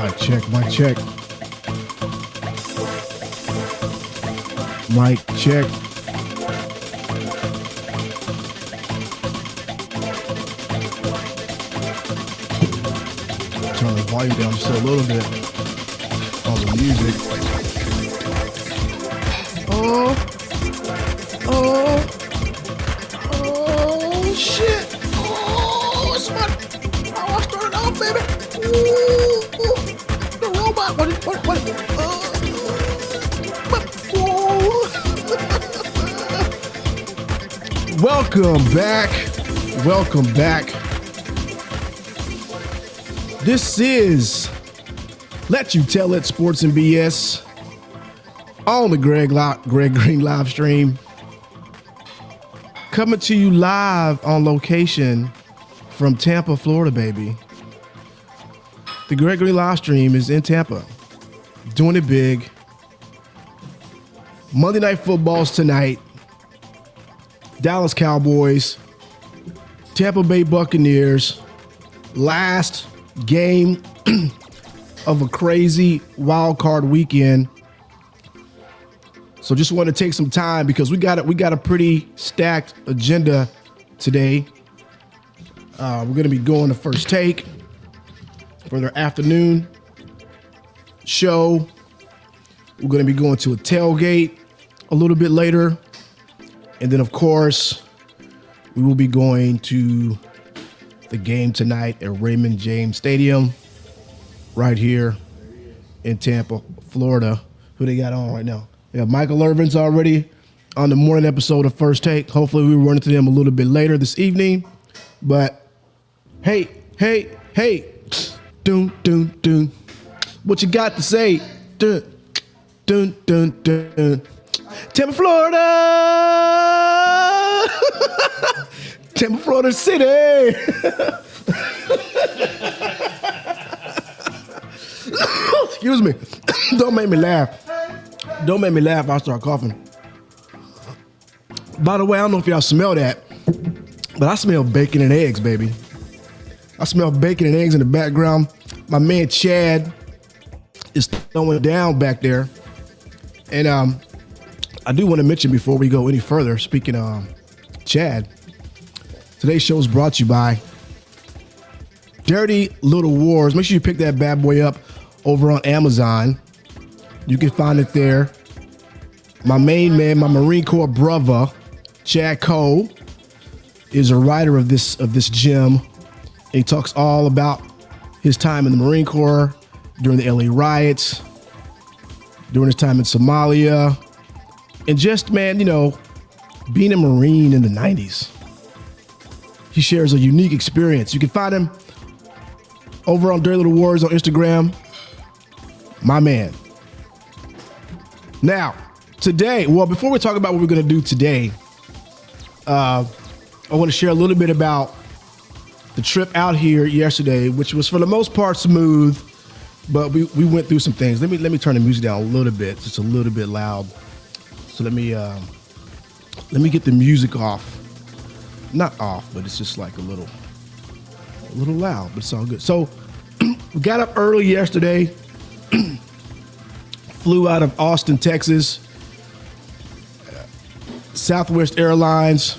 Mic check, mic check. Mic check. Turn the volume down just a little bit on the music. Oh shit! Oh, it's my power started off, baby. Ooh, the robot. What? Welcome back. This is Let You Tell It Sports and BS on the Greg Green live stream. Coming to you live on location from Tampa, Florida, baby. The Greg Green live stream is in Tampa, doing it big. Monday Night Football's tonight. Dallas Cowboys, Tampa Bay Buccaneers, last game of a crazy wild card weekend. So just want to take some time because we got a pretty stacked agenda today. We're going to be going to First Take for their afternoon show. We're going to be going to a tailgate a little bit later. And then, of course, we will be going to the game tonight at Raymond James Stadium right here in Tampa, Florida. Who they got on right now? Yeah, Michael Irvin's already on the morning episode of First Take. Hopefully we'll run into them a little bit later this evening. But, hey, dun. What you got to say? Dun. Tampa, Florida! Tampa, Florida City! Excuse me. Don't make me laugh. I'll start coughing. By the way, I don't know if y'all smell that, but I smell bacon and eggs, baby. I smell bacon and eggs in the background. My man Chad is throwing down back there. And I do want to mention before we go any further, speaking of Chad, today's show is brought to you by Dirty Little Wars. Make sure you pick that bad boy up over on Amazon. You can find it there. My main man, my Marine Corps brother, Chad Cole, is a writer of this gem. He talks all about his time in the Marine Corps during the LA riots, during his time in Somalia, and just, man, being a Marine in the 90s. He shares a unique experience. You can find him over on Dirty Little Wars on Instagram. My man. Now, today, before we talk about what we're going to do today, I want to share a little bit about the trip out here yesterday, which was for the most part smooth, but we went through some things. Let me turn the music down a little bit. It's a little bit loud. So let me get the music off. Not off, but it's just like a little loud, but it's all good. So we got up early yesterday, flew out of Austin, Texas, Southwest Airlines,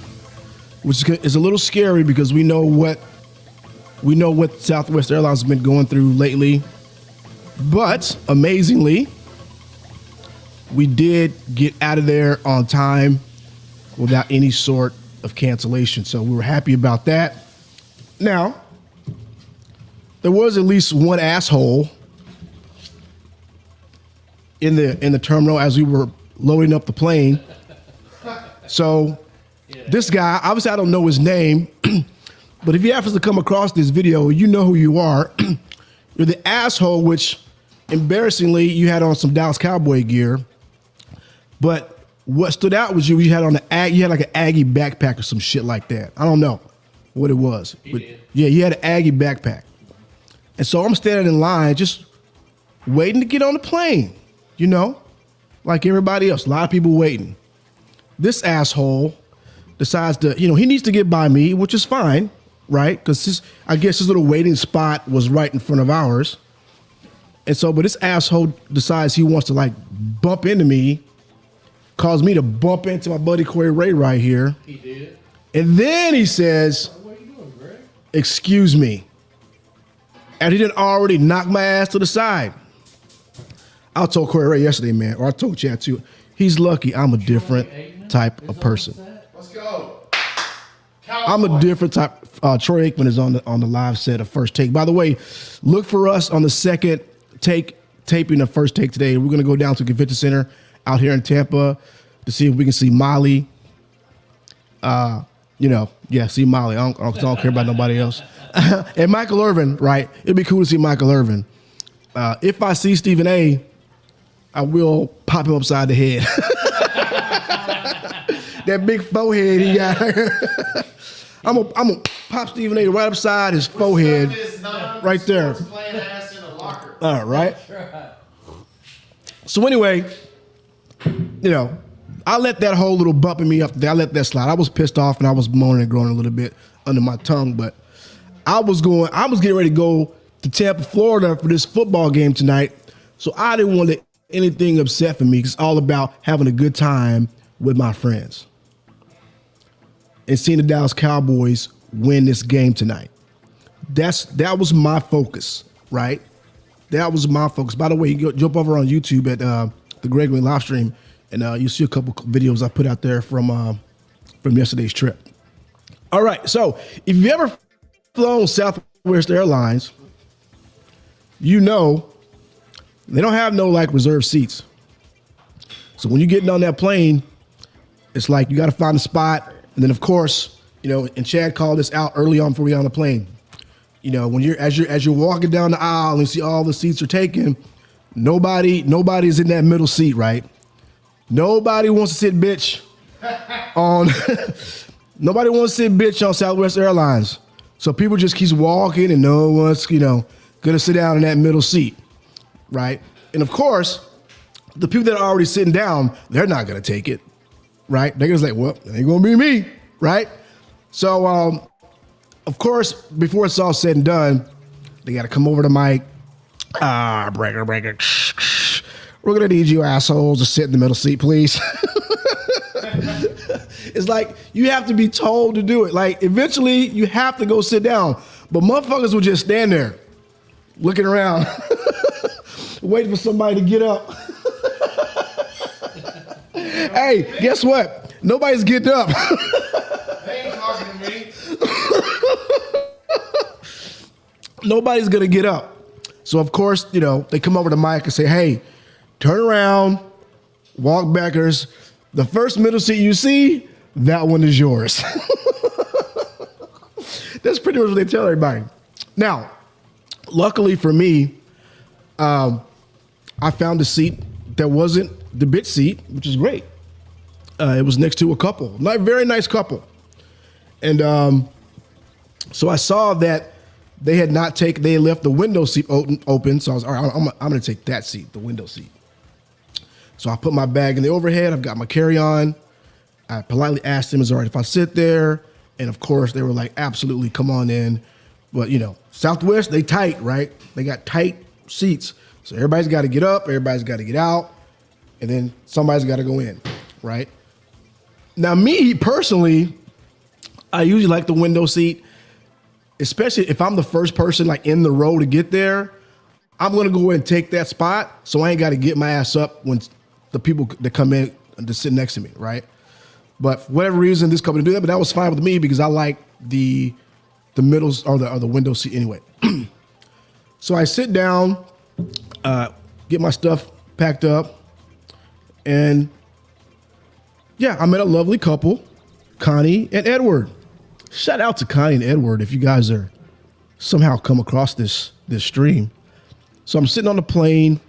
which is a little scary because we know what Southwest Airlines has been going through lately. But amazingly, we did get out of there on time without any sort of cancellation. So we were happy about that. Now, there was at least one asshole in the terminal as we were loading up the plane. So this guy, obviously I don't know his name, but if you happen to come across this video, you know who you are. You're the asshole, which embarrassingly you had on some Dallas Cowboy gear. But what stood out was you had on you had like an Aggie backpack or some shit like that. I don't know what it was. But yeah, you had an Aggie backpack. And so I'm standing in line just waiting to get on the plane, like everybody else. A lot of people waiting. This asshole decides to, he needs to get by me, which is fine, right? Because I guess his little waiting spot was right in front of ours. And so, but this asshole decides he wants to like bump into me, cause me to bump into my buddy Corey Ray right here. He did. And then he says, "What are you doing, Greg?" Excuse me. And he didn't already knock my ass to the side. I told Corey Ray yesterday, man, or I told Chad too. He's lucky I'm a different type of person. Let's go. I'm a different type. Troy Aikman is on the live set of First Take. By the way, look for us on the second taping of First Take today. We're gonna go down to the Convention Center out here in Tampa to see if we can see Molly. See Molly. I don't care about nobody else. And Michael Irvin, right? It'd be cool to see Michael Irvin. If I see Stephen A., I will pop him upside the head. That big forehead he got. I'm gonna pop Stephen A. right upside his forehead, right there. All right. So anyway, I let that whole little bumping me up there. I let that slide. I was pissed off and I was moaning and groaning a little bit under my tongue, but I was getting ready to go to Tampa, Florida for this football game tonight. So I didn't want anything upset for me. It's all about having a good time with my friends and seeing the Dallas Cowboys win this game tonight. That was my focus, right? That was my focus. By the way, you jump over on YouTube at the Gregory live stream, and you see a couple videos I put out there from yesterday's trip. All right, so if you've ever flown Southwest Airlines, you know they don't have no like reserved seats. So when you're getting on that plane, it's like you got to find a spot. And then of course, and Chad called this out early on before we got on the plane. When as you're walking down the aisle and you see all the seats are taken, nobody's in that middle seat, right? Nobody wants to sit bitch on nobody wants to sit bitch on Southwest Airlines. So people just keep walking and no one's, gonna sit down in that middle seat. Right? And of course, the people that are already sitting down, they're not going to take it. Right? They're going to say, well, it ain't going to be me. Right? So, of course, before it's all said and done, they got to come over to Mike. Breaker. We're going to need you assholes to sit in the middle seat, please. It's like you have to be told to do it. Like eventually you have to go sit down. But motherfuckers will just stand there looking around. Waiting for somebody to get up. Hey, guess what? Nobody's getting up. They ain't talking to me. Nobody's gonna get up. So of course, they come over to Mike and say, hey, turn around, walk backers. The first middle seat you see, that one is yours. That's pretty much what they tell everybody. Now, luckily for me, I found a seat that wasn't the bitch seat, which is great. It was next to a couple, very nice couple. And so I saw that they had left the window seat open. So I was, all right, I'm going to take that seat, the window seat. So I put my bag in the overhead. I've got my carry-on. I politely asked them, is it all right if I sit there? And of course, they were like, absolutely, come on in. But, Southwest, they tight, right? They got tight seats. So everybody's got to get up, everybody's got to get out, and then somebody's got to go in, right? Now, me personally, I usually like the window seat, especially if I'm the first person like in the row to get there. I'm going to go and take that spot so I ain't got to get my ass up when the people that come in to sit next to me, right? But for whatever reason, this company do that, but that was fine with me because I like the middles or the window seat anyway. So I sit down, get my stuff packed up, and yeah, I met a lovely couple, Connie and Edward. Shout out to Connie and Edward if you guys are somehow come across this stream. So I'm sitting on the plane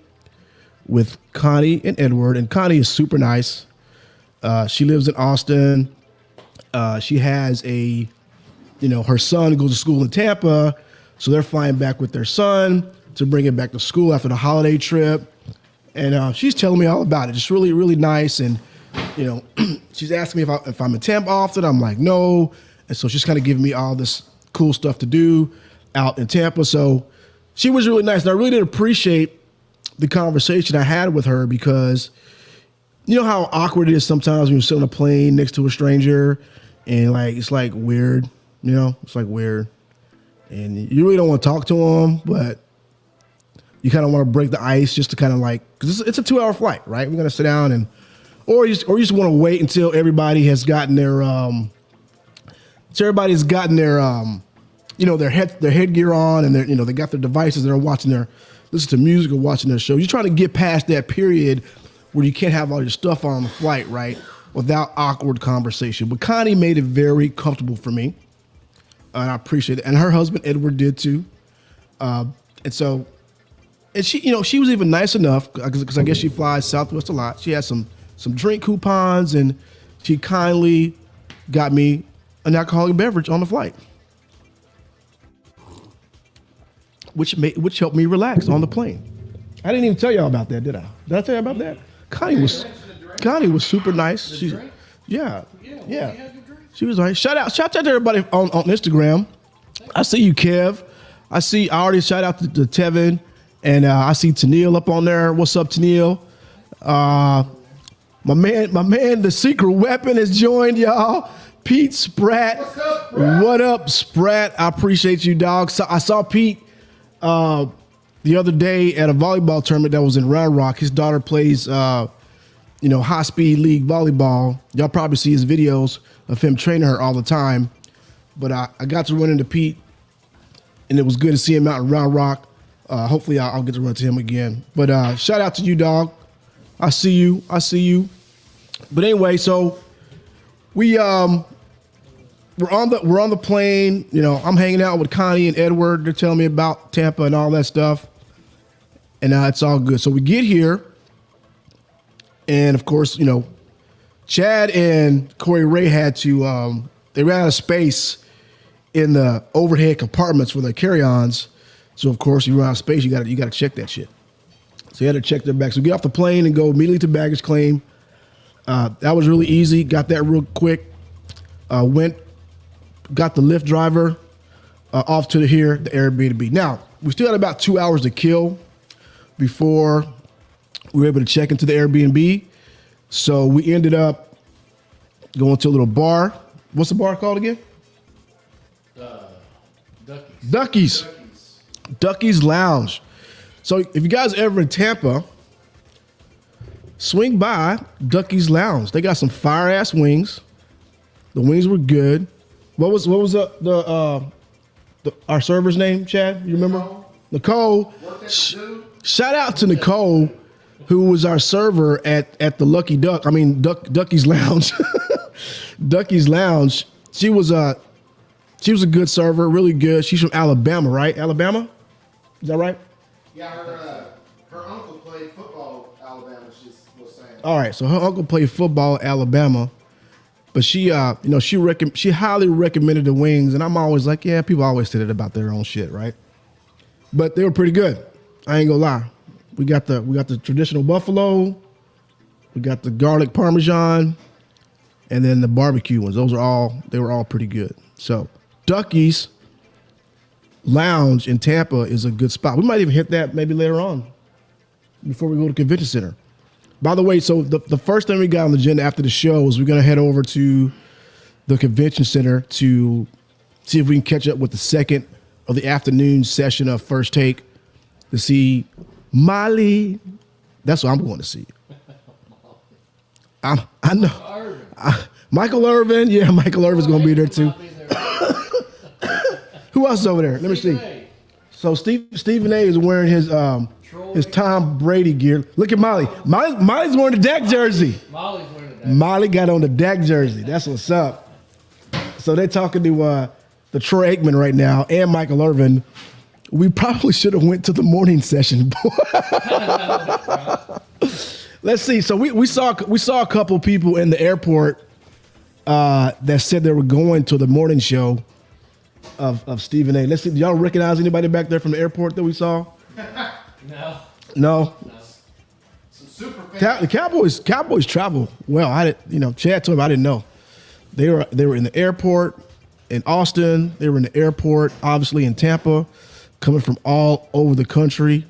with Connie and Edward, and Connie is super nice. She lives in Austin. She has her son goes to school in Tampa, so they're flying back with their son to bring him back to school after the holiday trip. And she's telling me all about it. Just really, really nice. And, she's asking me if I'm in Tampa often. I'm like, no. And so she's kind of giving me all this cool stuff to do out in Tampa. So she was really nice. And I really did appreciate the conversation I had with her because you know how awkward it is sometimes when you sit on a plane next to a stranger and like it's like weird, you know, it's like weird, and you really don't want to talk to them, but you kind of want to break the ice just to kind of like because it's a 2-hour flight, right? We're gonna sit down and or you just want to wait until everybody has gotten their you know, their headgear on and they got their devices. They're listening to music or watching their show. You're trying to get past that period where you can't have all your stuff on the flight, right, without awkward conversation. But Connie made it very comfortable for me, and I appreciate it. And her husband Edward did too. And she, you know, she was even nice enough because I guess she flies Southwest a lot. She had some drink coupons, and she kindly got me an alcoholic beverage on the flight, which helped me relax on the plane. I didn't even tell y'all about that, did I? Did I tell you about that? Connie was super nice. Yeah. She was like, shout out to everybody on Instagram. I see you, Kev. I already shout out to Tevin, and I see Tennille up on there. What's up, Tennille? My man, the secret weapon has joined y'all. Pete Spratt. What's up, Spratt? What up, Spratt? I appreciate you, dog. So I saw Pete the other day at a volleyball tournament that was in Round Rock. His daughter plays, high-speed league volleyball. Y'all probably see his videos of him training her all the time. But I got to run into Pete, and it was good to see him out in Round Rock. Hopefully I'll get to run to him again. But shout out to you, dog. I see you. But anyway, so we're on the plane. You know, I'm hanging out with Connie and Edward. They're telling me about Tampa and all that stuff. And it's all good. So we get here, and of course, you know, Chad and Corey Ray had to they ran out of space in the overhead compartments for their carry-ons. So of course, you run out of space, you got to check that shit. So you had to check their bags. So we get off the plane and go immediately to baggage claim. That was really easy. Got that real quick. Got the Lyft driver off to the Airbnb. Now, we still had about 2 hours to kill before we were able to check into the Airbnb. So we ended up going to a little bar. What's the bar called again? Ducky's Lounge. So if you guys are ever in Tampa, swing by Ducky's Lounge. They got some fire ass wings. The wings were good. What was our server's name, Chad? You remember? Nicole. Shout out to Nicole, who was our server at the Lucky Duck. I mean Ducky's Lounge. Ducky's Lounge. She was a good server, really good. She's from Alabama, right? Alabama? Is that right? Yeah, her uncle played football at Alabama, she was saying. All right, so her uncle played football at Alabama, but she highly recommended the wings, and I'm always like, yeah, people always say that about their own shit, right? But they were pretty good. I ain't gonna lie. We got the traditional buffalo, we got the garlic parmesan, and then the barbecue ones. They were all pretty good. So Ducky's Lounge in Tampa is a good spot. We might even hit that maybe later on before we go to Convention Center. By the way, so the first thing we got on the agenda after the show is we're going to head over to the Convention Center to see if we can catch up with the second of the afternoon session of First Take to see Molly. That's what I'm going to see. I know. Michael Irvin. Yeah, Michael Irvin's going to be there too. Who else is over there? Let me see. So Stephen A is wearing his Tom Brady gear. Look at Molly. Molly's wearing the Dak jersey. Molly's wearing the Dak. Molly got on the Dak jersey. That's what's up. So they're talking to the Troy Aikman right now and Michael Irvin. We probably should have went to the morning session. Let's see. So we saw a couple people in the airport that said they were going to the morning show of Stephen A. Let's see. Do y'all recognize anybody back there from the airport that we saw? No. Some super fans. The Cowboys travel well. Chad told me I didn't know. They were in the airport in Austin. They were in the airport, obviously in Tampa, coming from all over the country.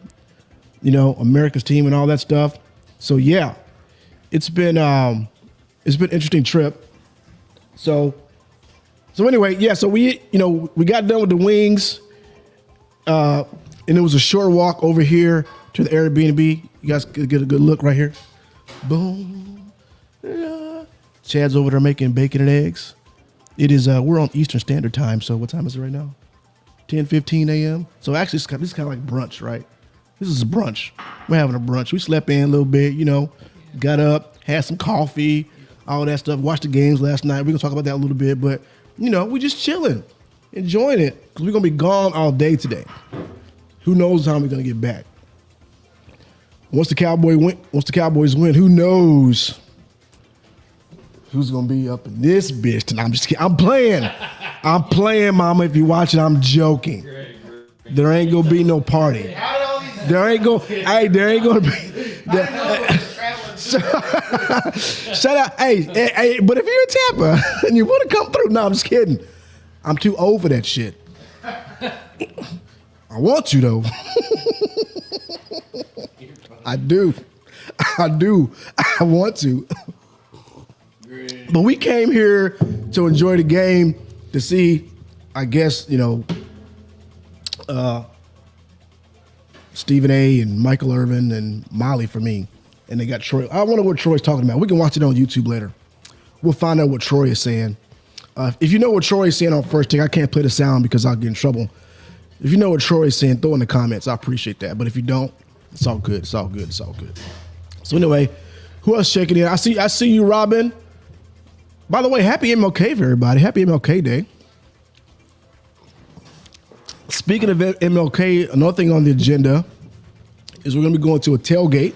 America's team and all that stuff. So yeah, it's been an interesting trip. So anyway, yeah. So we got done with the wings, and it was a short walk over here to the Airbnb. You guys get a good look right here. Boom. Yeah. Chad's over there making bacon and eggs. It is. We're on Eastern Standard Time. So what time is it right now? 10:15 a.m. So actually, this is kind of like brunch, right? This is a brunch. We're having a brunch. We slept in a little bit, got up, had some coffee, all that stuff. Watched the games last night. We're going to talk about that a little bit, but, we just chilling, enjoying it, because we're going to be gone all day today. Who knows how we're going to get back? Once the Cowboys win, who knows who's going to be up in this bitch tonight? I'm just kidding. I'm playing, mama. If you're watching, I'm joking. There ain't going to be no party. There ain't going to be. Shut up. Hey, but if you're in Tampa and you want to come through, no, I'm just kidding. I'm too old for that shit. I want you, though. I do. I want to. But we came here to enjoy the game, to see, I guess, Stephen A. and Michael Irvin and Molly for me. And they got Troy. I wonder what Troy's talking about. We can watch it on YouTube later. We'll find out what Troy is saying. If you know what Troy is saying on First Take, I can't play the sound because I'll get in trouble. If you know what Troy is saying, throw in the comments. I appreciate that. But if you don't, it's all good. It's all good. It's all good. So anyway, who else checking in? I see you, Robin. By the way, happy MLK for everybody. Happy MLK Day. Speaking of MLK, another thing on the agenda is we're going to be going to a tailgate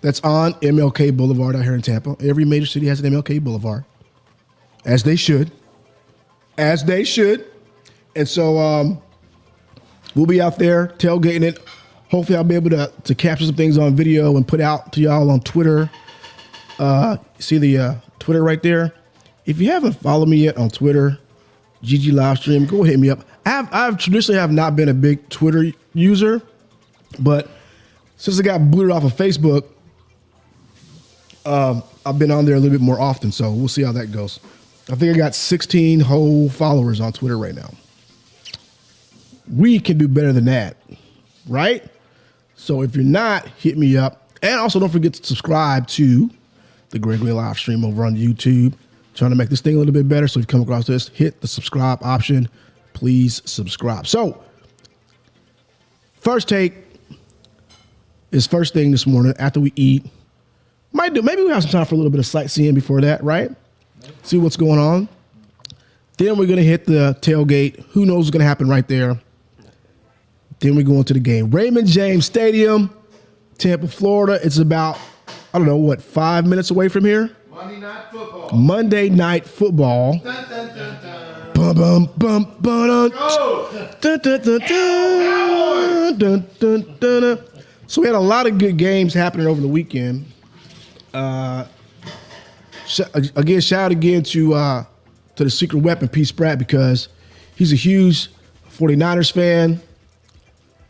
that's on MLK Boulevard out here in Tampa. Every major city has an MLK Boulevard, as they should. And so we'll be out there tailgating it. Hopefully I'll be able to capture some things on video and put out to y'all on Twitter. See the Twitter right there? If you haven't followed me yet on Twitter, GG Livestream, go hit me up. I've traditionally have not been a big Twitter user, but since I got booted off of Facebook, I've been on there a little bit more often, so we'll see how that goes. I think I got 16 whole followers on Twitter right now. We can do better than that, right? So if you're not, hit me up. And also don't forget to subscribe to the Gregory live stream over on YouTube. Trying to make this thing a little bit better. So if you come across this, hit the subscribe option. Please subscribe. So First Take is first thing this morning after we eat. Maybe we have some time for a little bit of sightseeing before that, right? See what's going on. Then we're going to hit the tailgate. Who knows what's going to happen right there. Then we go into the game. Raymond James Stadium, Tampa, Florida. It's about, 5 minutes away from here? Monday Night Football. Dun, dun, dun, dun. Bum, bum, bum, bum, dun, dun, dun, dun, dun, dun, dun. So we had a lot of good games happening over the weekend. Again, shout out again to the secret weapon, P. Spratt, because he's a huge 49ers fan.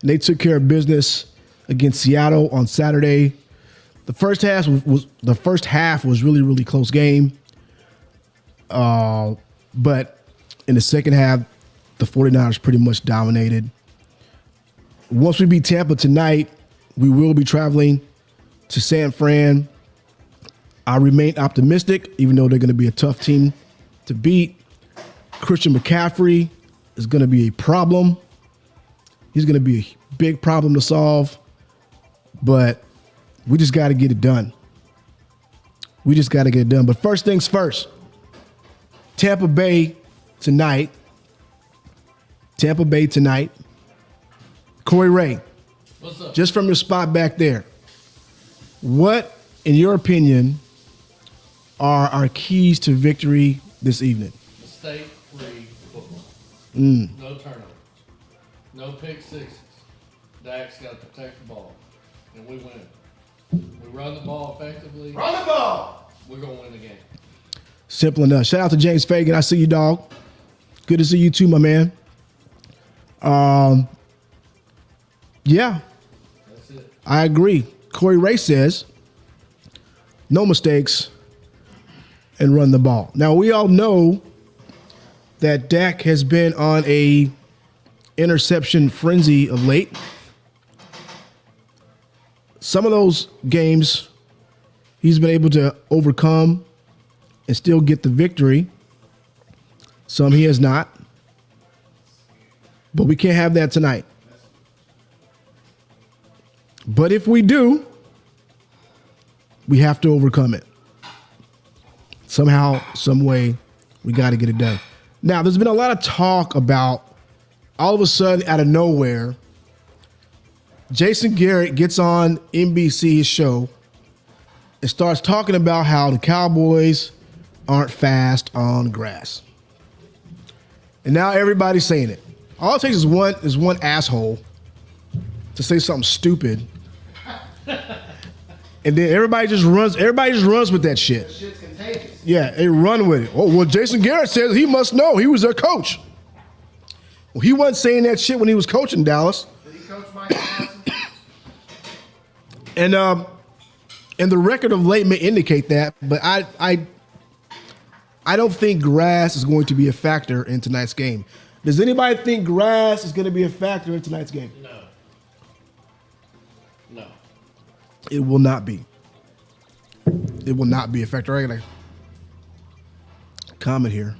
And they took care of business against Seattle on Saturday. The first half was really, really close game. But in the second half, the 49ers pretty much dominated. Once we beat Tampa tonight, we will be traveling to San Fran. I remain optimistic, even though they're going to be a tough team to beat. Christian McCaffrey is going to be a problem. He's going to be a big problem to solve, but we just got to get it done. But first things first, Tampa Bay tonight. Corey Ray, what's up? Just from your spot back there, what, in your opinion, are our keys to victory this evening? Mistake-free football. No turnovers. No pick sixes. Dak's got to protect the ball. And we win. We run the ball effectively. Run the ball. We're going to win the game. Simple enough. Shout out to James Fagan. I see you, dog. Good to see you too, my man. Yeah. That's it. I agree. Corey Ray says, no mistakes and run the ball. Now, we all know that Dak has been on a interception frenzy of late. Some of those games he's been able to overcome and still get the victory. Some he has not. But we can't have that tonight. But if we do, we have to overcome it. Somehow, some way, we got to get it done. Now, there's been a lot of talk about all of a sudden, out of nowhere, Jason Garrett gets on NBC's show and starts talking about how the Cowboys aren't fast on grass. And now everybody's saying it. All it takes is one asshole to say something stupid. And then everybody just runs with that shit. That shit's contagious. Yeah, they run with it. Oh, well, Jason Garrett says he must know. He was their coach. Well, he wasn't saying that shit when he was coaching Dallas. Did he coach Mike Johnson? And the record of late may indicate that, but I don't think grass is going to be a factor in tonight's game. Does anybody think grass is going to be a factor in tonight's game? No. No. It will not be. It will not be a factor. I got a comment here.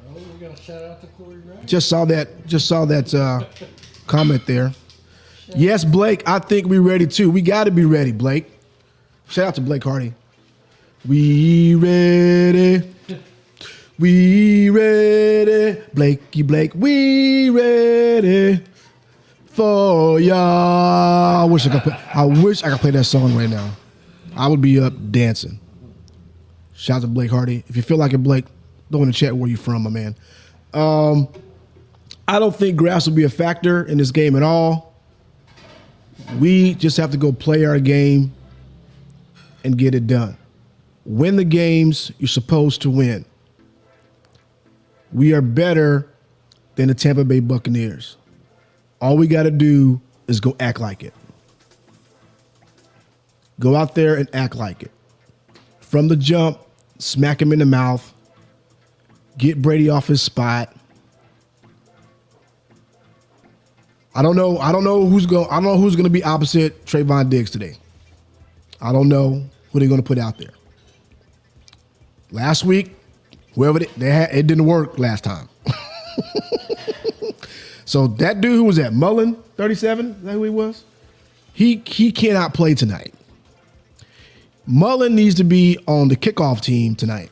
Oh, we got to shout out to Corey Ray. Just saw that comment there. Yes, Blake, I think we're ready too. We got to be ready, Blake. Shout out to Blake Hardy. We ready. We ready. Blakey Blake, we ready for y'all. I wish I could play that song right now. I would be up dancing. Shout out to Blake Hardy. If you feel like it, Blake, throw in the chat where you from, my man. I don't think grass will be a factor in this game at all. We just have to go play our game and get it done. Win the games you're supposed to win. We are better than the Tampa Bay Buccaneers. All we got to do is go act like it. Go out there and act like it. From the jump, smack him in the mouth. Get Brady off his spot. I don't know who's going to be opposite Trayvon Diggs today. I don't know who they're going to put out there. Last week, whoever they had, it didn't work last time. So that dude who was at Mullen, 37, is that who he was? He cannot play tonight. Mullen needs to be on the kickoff team tonight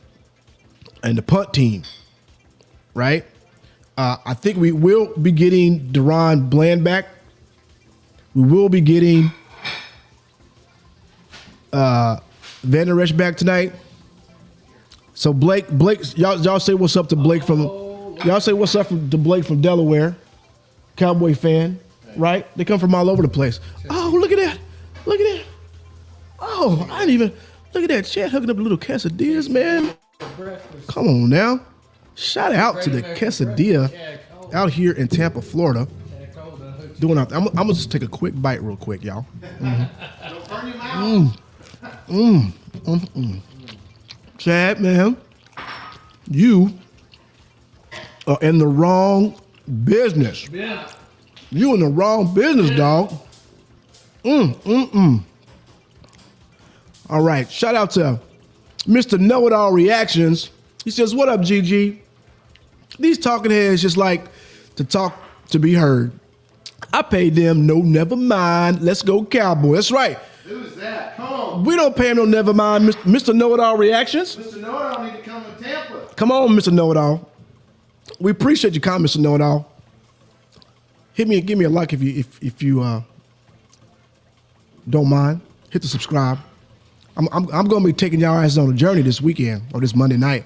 and the punt team, right? I think we will be getting Deron Bland back. We will be getting Van Der Esch back tonight. So Blake, y'all say what's up to Blake from Delaware, Cowboy fan, right? They come from all over the place. Oh, look at that! Look at that! Oh, I didn't even look at that. Chad hooking up a little quesadillas, man. Come on now. Shout out to the quesadilla out here in Tampa, Florida. I'm gonna just take a quick bite real quick, y'all. Don't burn your mouth. Chad, man, you are in the wrong business. Yeah. You in the wrong business, dog. All right, shout out to Mr. Know-It-All Reactions. He says, what up, GG? These talking heads just like to talk to be heard. I paid them no never mind. Let's go Cowboy. That's right. Who's that? Come on. We don't pay him no never mind, Mr. Know-It-All Reactions. Mr. Know-It-All need to come to Tampa. Come on, Mr. Know-It-All. We appreciate your comment, Mr. Know-It-All. Give me a like if you don't mind. Hit the subscribe. I'm gonna be taking y'all asses on a journey this weekend or this Monday night.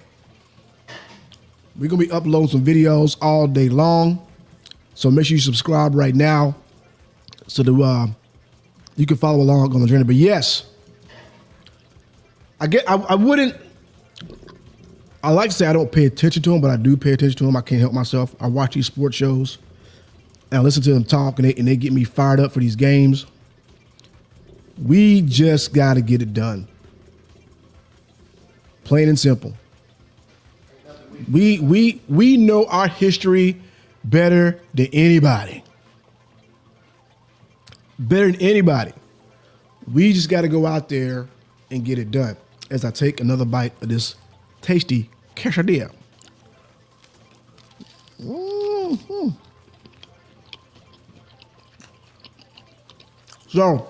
We're gonna be uploading some videos all day long, so make sure you subscribe right now so that you can follow along on the journey. But yes, I like to say I don't pay attention to them, but I do pay attention to them. I can't help myself. I watch these sports shows and I listen to them talk, and they get me fired up for these games. We just got to get it done. Plain and simple. We know our history better than anybody. Better than anybody. We just got to go out there and get it done. As I take another bite of this tasty quesadilla. Mm-hmm. So,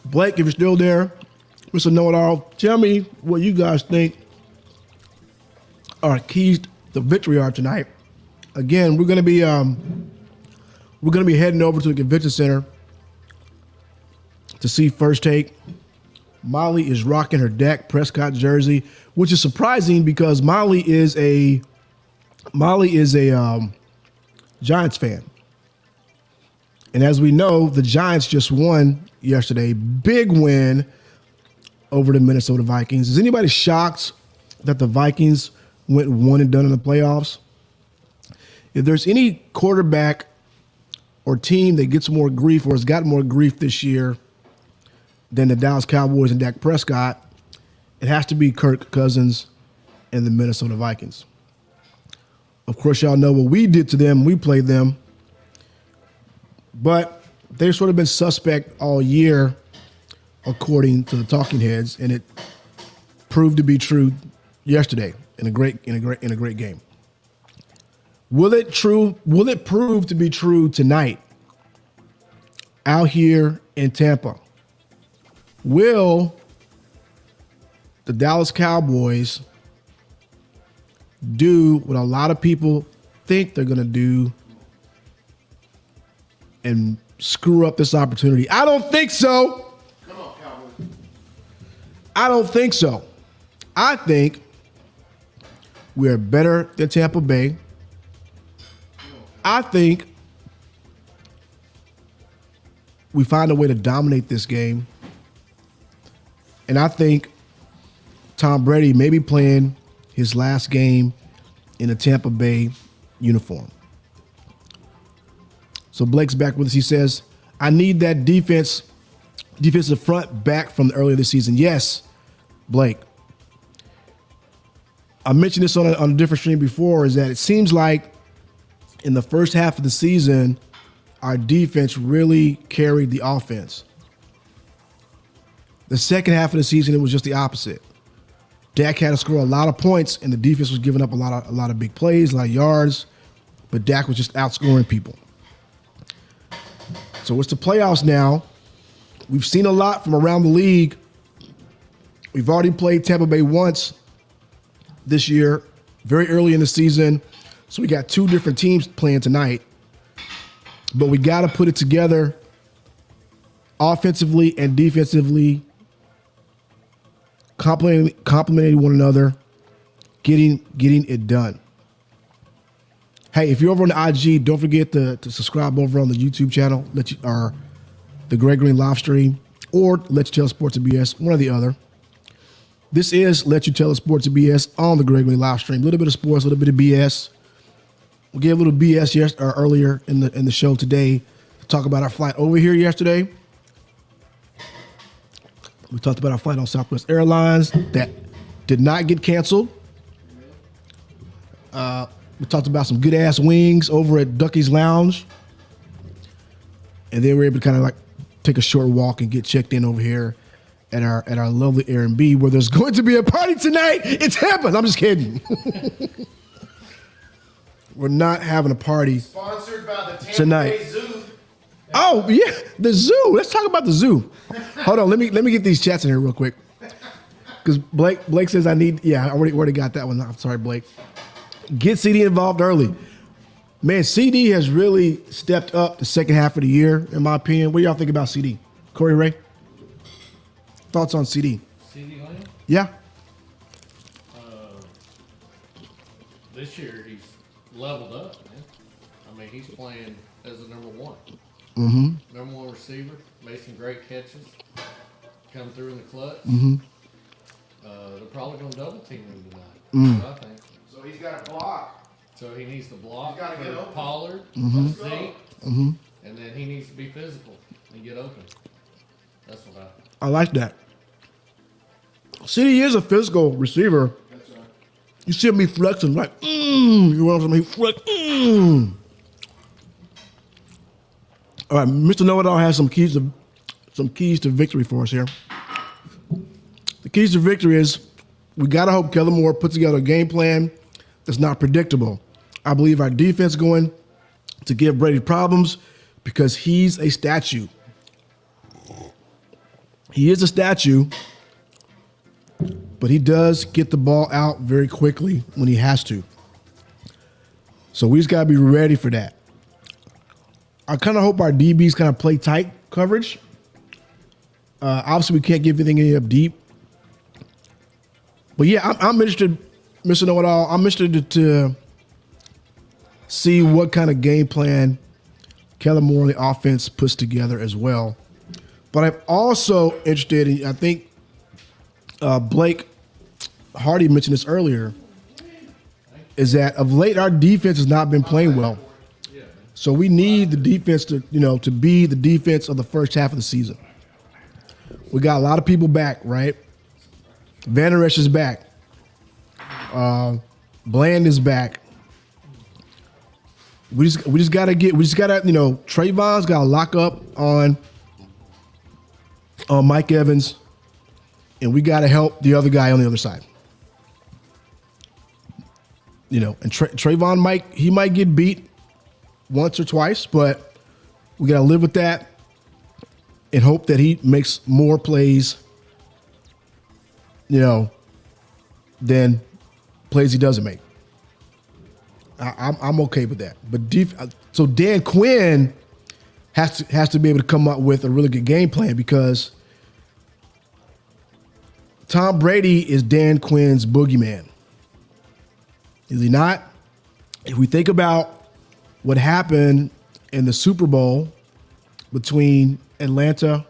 Blake, if you're still there, Mr. Know-It-All, tell me what you guys think our keys to victory are tonight. Again, we're gonna be heading over to the convention center to see First Take. Molly is rocking her Dak Prescott jersey, which is surprising because Molly is a Giants fan. And as we know, the Giants just won yesterday. Big win over the Minnesota Vikings. Is anybody shocked that the Vikings went one and done in the playoffs? If there's any quarterback or team that gets more grief or has got more grief this year than the Dallas Cowboys and Dak Prescott, it has to be Kirk Cousins and the Minnesota Vikings. Of course, y'all know what we did to them. We played them. But they've sort of been suspect all year, according to the talking heads, and it proved to be true yesterday in a great game. Will it prove to be true tonight out here in Tampa? Will the Dallas Cowboys do what a lot of people think they're going to do and screw up this opportunity? I don't think so. Come on, Cowboys. I don't think so. I think we're better than Tampa Bay. I think we find a way to dominate this game. And I think Tom Brady may be playing his last game in a Tampa Bay uniform. So Blake's back with us. He says, I need that defensive front back from earlier this season. Yes, Blake. I mentioned this on a different stream before, is that it seems like in the first half of the season, our defense really carried the offense. The second half of the season, it was just the opposite. Dak had to score a lot of points, and the defense was giving up a lot of big plays, a lot of yards, but Dak was just outscoring people. So it's the playoffs now. We've seen a lot from around the league. We've already played Tampa Bay once this year, very early in the season. So we got two different teams playing tonight. But we got to put it together offensively and defensively, complementing one another, getting it done. Hey, if you're over on the IG, don't forget to subscribe over on the YouTube channel, the Greg Green live stream, or Let You Tell Sports and BS, one or the other. This is Let You Tell Sports and BS on the Greg Green live stream. A little bit of sports, a little bit of BS. We gave a little BS earlier in the show today to talk about our flight over here yesterday. We talked about our flight on Southwest Airlines that did not get canceled. We talked about some good-ass wings over at Ducky's Lounge. And then we were able to kind of like take a short walk and get checked in over here at our lovely Airbnb, where there's going to be a party tonight. It's happened. I'm just kidding. We're not having a party Sponsored by the Tampa tonight. Bay Zoo. Oh, yeah, the zoo. Let's talk about the zoo. Hold on, let me get these chats in here real quick. Because Blake says I need, I already got that one. I'm sorry, Blake. Get CD involved early. Man, CD has really stepped up the second half of the year, in my opinion. What do y'all think about CD? Corey Ray? Thoughts on CD? CD Lamb? Yeah. This year he's leveled up, man. I mean, he's playing as the number one. Mm-hmm. Number one receiver, made some great catches, come through in the clutch. Mm-hmm. They're probably going to double team him tonight. That's what I think. So he's got a block. So he needs to block He's gotta get for open. Pollard, Mm-hmm. Zeke, Mm-hmm. and then he needs to be physical and get open. That's what I like that. CD is a physical receiver. That's right. You see me flexing, like, you want something flex, All right, Mr. Know-It-All has some keys to victory for us here. The keys to victory is we gotta hope Kellen Moore puts together a game plan that's not predictable. I believe our defense is going to give Brady problems because he's a statue. He is a statue, but he does get the ball out very quickly when he has to. So we just got to be ready for that. I kind of hope our DBs kind of play tight coverage. Obviously, we can't give anything up deep. But yeah, I'm interested, Mr. Know-It-All. I'm interested to see what kind of game plan Kellen Moore and the offense puts together as well. But I'm also interested in, I think Blake Hardy mentioned this earlier, is that of late our defense has not been playing well. So we need the defense to be the defense of the first half of the season. We got a lot of people back, right? Van Der Esch is back. Bland is back. We just gotta Trayvon's gotta lock up on Mike Evans, and we gotta help the other guy on the other side. And Trayvon might get beat once or twice, but we gotta live with that and hope that he makes more plays, than plays he doesn't make. I'm okay with that. But so Dan Quinn has to be able to come up with a really good game plan because Tom Brady is Dan Quinn's boogeyman. Is he not? If we think about what happened in the Super Bowl between Atlanta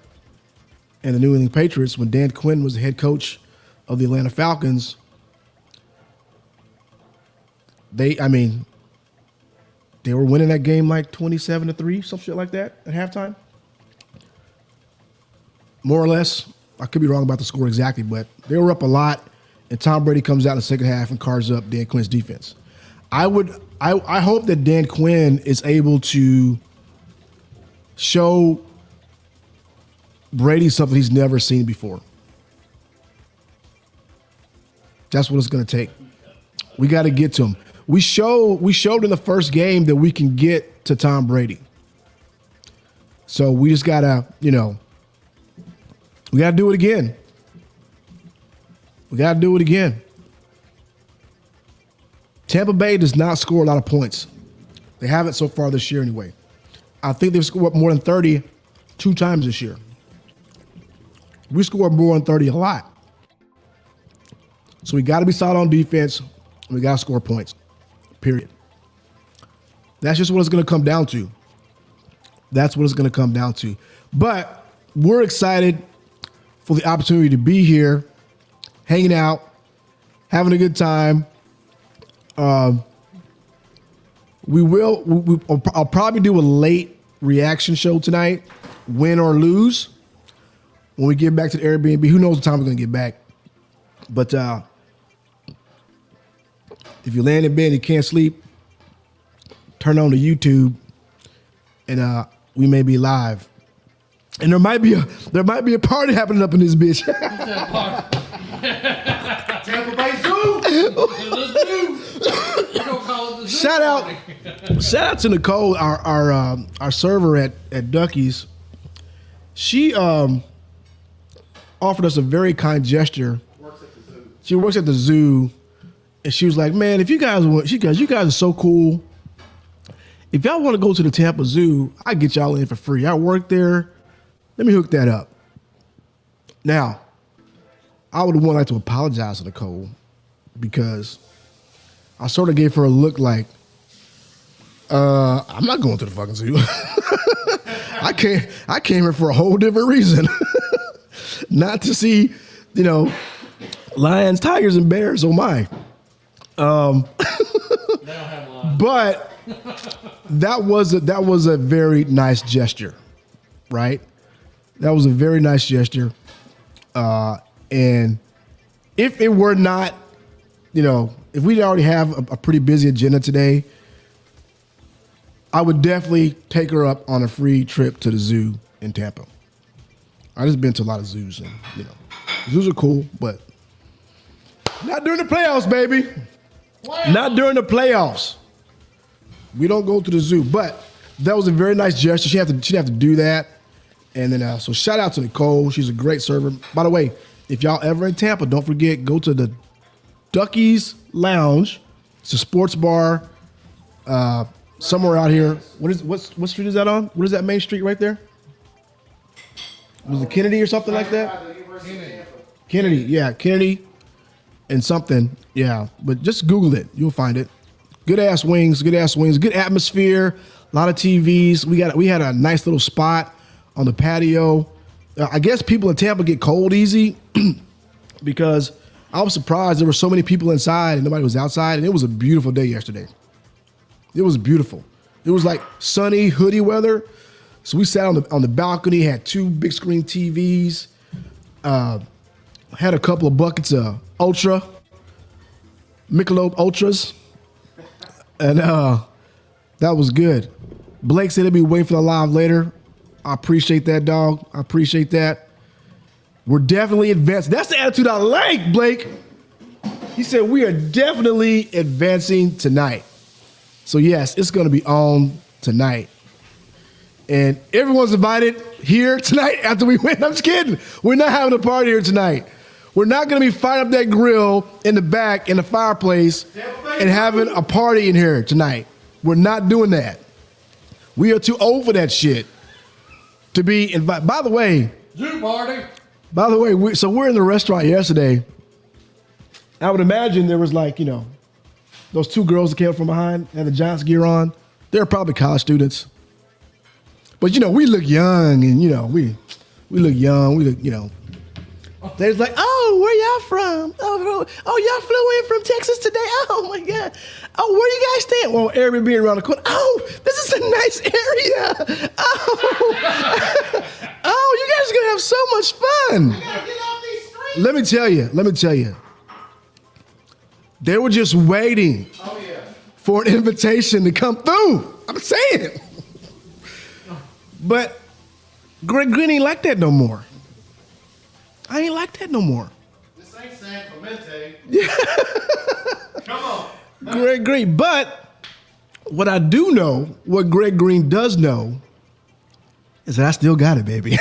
and the New England Patriots when Dan Quinn was the head coach of the Atlanta Falcons, they were winning that game like 27-3, some shit like that at halftime. More or less. I could be wrong about the score exactly, but they were up a lot, and Tom Brady comes out in the second half and carves up Dan Quinn's defense. I hope that Dan Quinn is able to show Brady something he's never seen before. That's what it's going to take. We got to get to him. We showed in the first game that we can get to Tom Brady. So we just got to, we got to do it again. We got to do it again. Tampa Bay does not score a lot of points. They haven't so far this year anyway. I think they've scored more than 30 2 times this year. We scored more than 30 a lot. So we got to be solid on defense. We got to score points, period. That's just what it's going to come down to. That's what it's going to come down to. But we're excited for the opportunity to be here, hanging out, having a good time. I'll probably do a late reaction show tonight, win or lose. When we get back to the Airbnb, who knows what time we're going to get back. But if you land in bed and you can't sleep, turn on the YouTube, and we may be live. And there might be a party happening up in this bitch. Tampa Bay Zoo. Shout out to Nicole, our server at Ducky's. She offered us a very kind gesture. She works at the zoo, and she was like, "Man, if you guys want, you guys are so cool. If y'all want to go to the Tampa Zoo, I get y'all in for free. I work there. Let me hook that up." Now, I would like to apologize to Nicole because I sort of gave her a look like, I'm not going to the fucking zoo. I came here for a whole different reason. Not to see, lions, tigers, and bears. Oh my. But that was a very nice gesture, right? That was a very nice gesture. And if it were not, if we already have a pretty busy agenda today, I would definitely take her up on a free trip to the zoo in Tampa. I just been to a lot of zoos, and zoos are cool, but not during the playoffs, baby. Not during the playoffs. We don't go to the zoo, but that was a very nice gesture. She didn't have to do that. And then, so shout out to Nicole. She's a great server. By the way, if y'all ever in Tampa, don't forget, go to the Ducky's Lounge. It's a sports bar somewhere out here. What street is that on? What is that main street right there? Was it Kennedy or something like that? Kennedy, yeah, Kennedy and something, yeah. But just Google it, you'll find it. Good ass wings, good atmosphere, a lot of TVs. We had a nice little spot on the patio. I guess people in Tampa get cold easy because I was surprised there were so many people inside and nobody was outside, and it was a beautiful day yesterday. It was beautiful. It was like sunny, hoodie weather. So we sat on the balcony, had 2 big screen TVs, had a couple of buckets of Michelob Ultras, and that was good. Blake said he'll be waiting for the live later. I appreciate that, dog. I appreciate that. We're definitely advancing. That's the attitude I like, Blake. He said we are definitely advancing tonight. So yes, it's going to be on tonight. And everyone's invited here tonight after we win. I'm just kidding. We're not having a party here tonight. We're not going to be firing up that grill in the back in the fireplace and having a party in here tonight. We're not doing that. We are too old for that shit to be invited. By the way, so we're in the restaurant yesterday. I would imagine there was those 2 girls that came from behind, had the Giants gear on. They're probably college students. But, we look young, and, we look young. We look, They're just like, oh, where y'all from? Oh, y'all flew in from Texas today? Oh, my God. Oh, where you guys staying? Well, Airbnb around the corner. Oh, this is a nice area. Oh, you guys are going to have so much fun. We gotta get off these streets. Let me tell you. They were just waiting for an invitation to come through. I'm saying. But Greg Green ain't like that no more. I ain't like that no more. This ain't San Clemente. Come on. Greg Green. But what I do know, what Greg Green does know, is that I still got it, baby.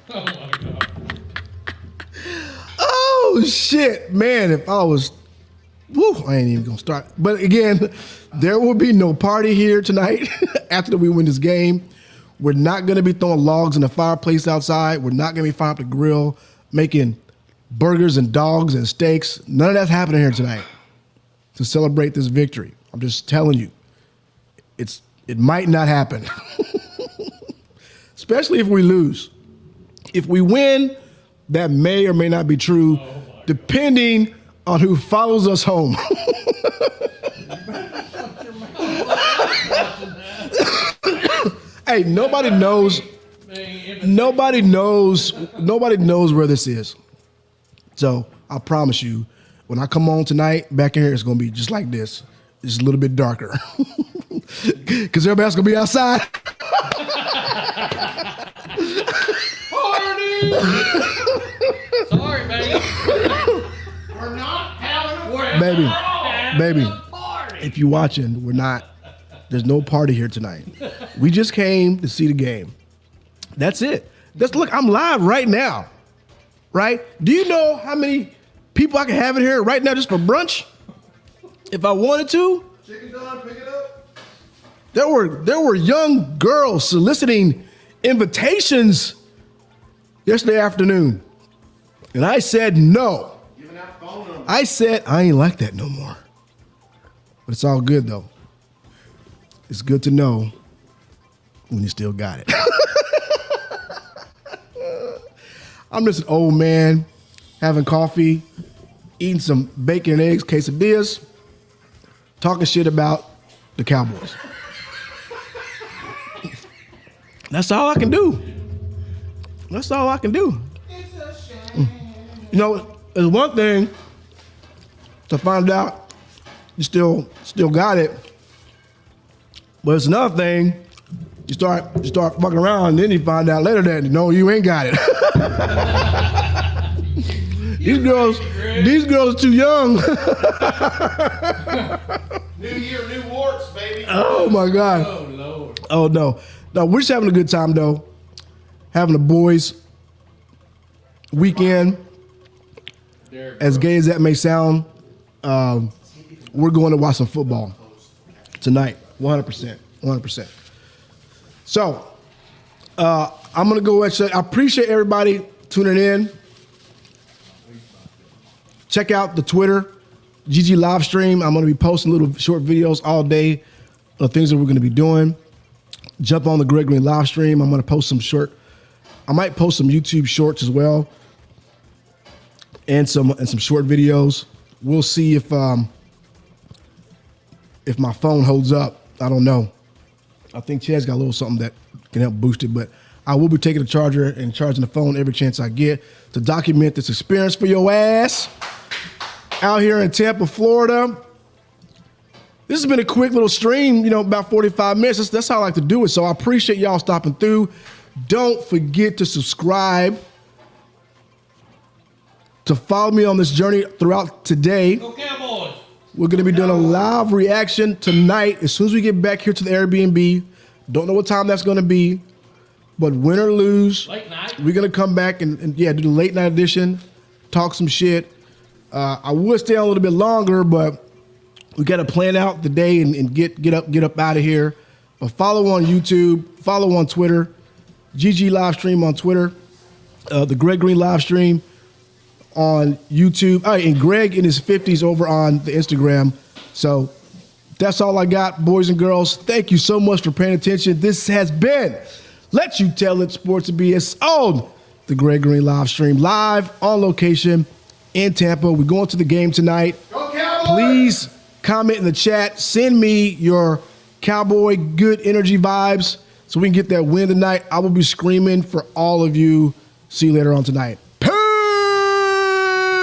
Oh my God. Oh, shit. Man, if I was, I ain't even gonna start. But again, there will be no party here tonight after we win this game. We're not going to be throwing logs in the fireplace outside. We're not going to be firing up the grill, making burgers and dogs and steaks. None of that's happening here tonight to celebrate this victory. I'm just telling you, it might not happen, especially if we lose. If we win, that may or may not be true, depending on who follows us home. Hey, nobody knows where this is. So I promise you, when I come on tonight, back in here, it's going to be just like this. It's a little bit darker. Because everybody's going to be outside. Party! Sorry, baby. We're not having a Baby, if you're watching, there's no party here tonight. We just came to see the game. That's it. Look, I'm live right now, right? Do you know how many people I can have in here right now just for brunch? If I wanted to. chicken done, pick it up. There were young girls soliciting invitations yesterday afternoon. And I said no. Giving out phone numbers. I said I ain't like that no more. But it's all good though. It's good to know when you still got it. I'm just an old man having coffee, eating some bacon and eggs quesadillas, talking shit about the Cowboys. That's all I can do. That's all I can do. It's a shame. You know, it's one thing to find out you still got it, but it's another thing you start fucking around, and then you find out later that no, you ain't got it. These girls are too young. New year, new warts, baby. Oh my God. Oh Lord. Oh no. No, we're just having a good time though. Having the boys weekend. Derek As gay as that may sound, we're going to watch some football tonight. 100%. 100%. So, I'm going to go ahead and I appreciate everybody tuning in. Check out the Twitter, GG live stream. I'm going to be posting little short videos all day of things that we're going to be doing. Jump on the Greg Green live stream. I'm going to post some I might post some YouTube shorts as well, and some short videos. We'll see if my phone holds up. I don't know. I think Chad's got a little something that can help boost it, but I will be taking the charger and charging the phone every chance I get to document this experience for your ass out here in Tampa, Florida. This has been a quick little stream, about 45 minutes. That's how I like to do it. So I appreciate y'all stopping through. Don't forget to subscribe, to follow me on this journey throughout today. Go Cowboys. We're going to be doing a live reaction tonight as soon as we get back here to the Airbnb. Don't know what time that's going to be, but win or lose, Late night. we're going to come back and do the late night edition, talk some shit. I would stay on a little bit longer, but we got to plan out the day and get up out of here. But follow on YouTube, follow on Twitter, GG live stream on Twitter, the Greg Green live stream on YouTube, and Greg in his 50s over on the Instagram. So that's all I got, boys and girls. Thank you so much for paying attention. This has been Let You Tell It Sports and BS on the Greg Green live stream, live on location in Tampa. We're going to the game tonight. Go Cowboys! Please comment in the chat. Send me your Cowboy good energy vibes so we can get that win tonight. I will be screaming for all of you. See you later on tonight.